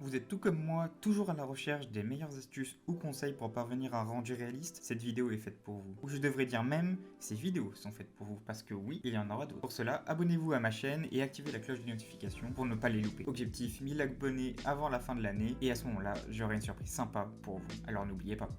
Vous êtes tout comme moi, toujours à la recherche des meilleures astuces ou conseils pour parvenir à un rendu réaliste? Cette vidéo est faite pour vous. Ou je devrais dire même, ces vidéos sont faites pour vous, parce que oui, il y en aura d'autres. Pour cela, abonnez-vous à ma chaîne et activez la cloche de notification pour ne pas les louper. Objectif 1000 abonnés avant la fin de l'année, et à ce moment-là, j'aurai une surprise sympa pour vous. Alors n'oubliez pas.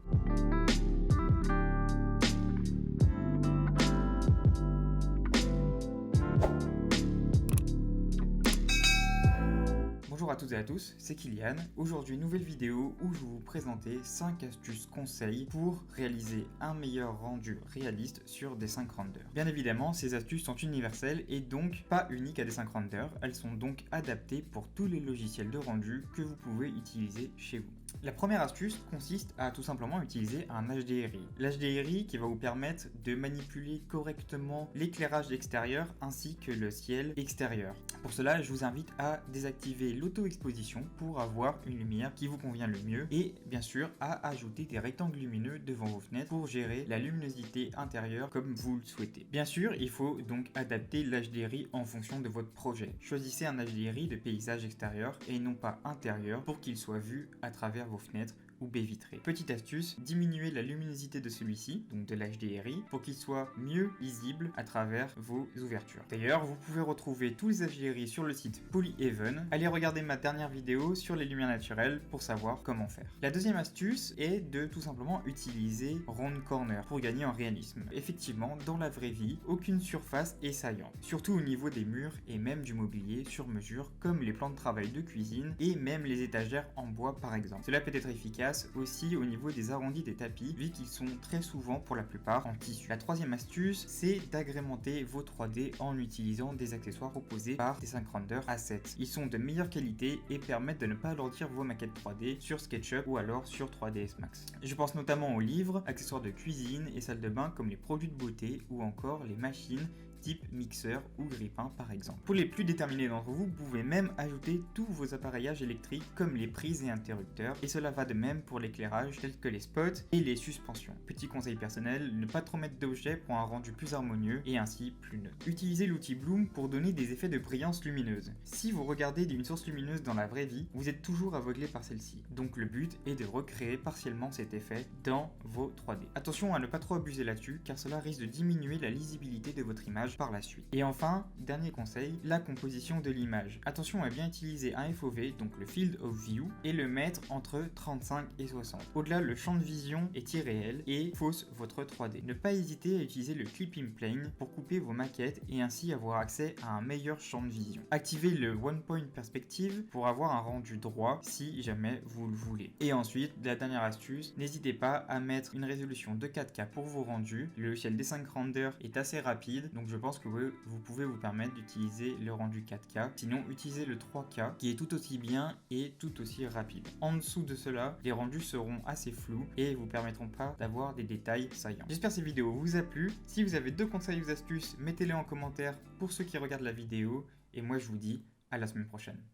Bonjour à toutes et à tous, c'est Kylian. Aujourd'hui, nouvelle vidéo où je vais vous présenter 5 astuces conseils pour réaliser un meilleur rendu réaliste sur Desync Render. Bien évidemment, ces astuces sont universelles et donc pas uniques à Desync Render. Elles sont donc adaptées pour tous les logiciels de rendu que vous pouvez utiliser chez vous. La première astuce consiste à tout simplement utiliser un HDRI. L'HDRI qui va vous permettre de manipuler correctement l'éclairage extérieur ainsi que le ciel extérieur. Pour cela, je vous invite à désactiver l'auto-exposition pour avoir une lumière qui vous convient le mieux et bien sûr à ajouter des rectangles lumineux devant vos fenêtres pour gérer la luminosité intérieure comme vous le souhaitez. Bien sûr, il faut donc adapter l'HDRI en fonction de votre projet. Choisissez un HDRI de paysage extérieur et non pas intérieur pour qu'il soit vu à travers vos fenêtres ou baies vitrées. Petite astuce, diminuez la luminosité de celui-ci, donc de l'HDRI, pour qu'il soit mieux lisible à travers vos ouvertures. D'ailleurs, vous pouvez retrouver tous les HDRI sur le site Polyhaven. Allez regarder ma dernière vidéo sur les lumières naturelles pour savoir comment faire. La deuxième astuce est de tout simplement utiliser Round Corner pour gagner en réalisme. Effectivement, dans la vraie vie, aucune surface est saillante, surtout au niveau des murs et même du mobilier sur mesure comme les plans de travail de cuisine et même les étagères en bois par exemple. Cela peut être efficace aussi au niveau des arrondis des tapis vu qu'ils sont très souvent pour la plupart en tissu. La troisième astuce, c'est d'agrémenter vos 3D en utilisant des accessoires proposés par Desync Render Assets. Ils sont de meilleure qualité et permettent de ne pas alourdir vos maquettes 3D sur SketchUp ou alors sur 3ds Max. Je pense notamment aux livres, accessoires de cuisine et salle de bain comme les produits de beauté ou encore les machines type mixeur ou grille-pain par exemple. Pour les plus déterminés d'entre vous, vous pouvez même ajouter tous vos appareillages électriques comme les prises et interrupteurs et cela va de même pour l'éclairage tels que les spots et les suspensions. Petit conseil personnel, ne pas trop mettre d'objets pour un rendu plus harmonieux et ainsi plus neutre. Utilisez l'outil Bloom pour donner des effets de brillance lumineuse. Si vous regardez une source lumineuse dans la vraie vie, vous êtes toujours aveuglé par celle-ci. Donc le but est de recréer partiellement cet effet dans vos 3D. Attention à ne pas trop abuser là-dessus car cela risque de diminuer la lisibilité de votre image par la suite. Et enfin, dernier conseil, la composition de l'image. Attention à bien utiliser un FOV, donc le Field of View, et le mettre entre 35 et 60. Au-delà, le champ de vision est irréel et fausse votre 3D. Ne pas hésiter à utiliser le Clipping Plane pour couper vos maquettes et ainsi avoir accès à un meilleur champ de vision. Activez le One Point Perspective pour avoir un rendu droit si jamais vous le voulez. Et ensuite, la dernière astuce, n'hésitez pas à mettre une résolution de 4K pour vos rendus. Le logiciel Desync Render est assez rapide, donc je pense que vous pouvez vous permettre d'utiliser le rendu 4K. Sinon, utilisez le 3K qui est tout aussi bien et tout aussi rapide. En dessous de cela, les rendus seront assez flous et vous permettront pas d'avoir des détails saillants. J'espère que cette vidéo vous a plu. Si vous avez d'autres conseils ou astuces, mettez-les en commentaire pour ceux qui regardent la vidéo. Et moi, je vous dis à la semaine prochaine.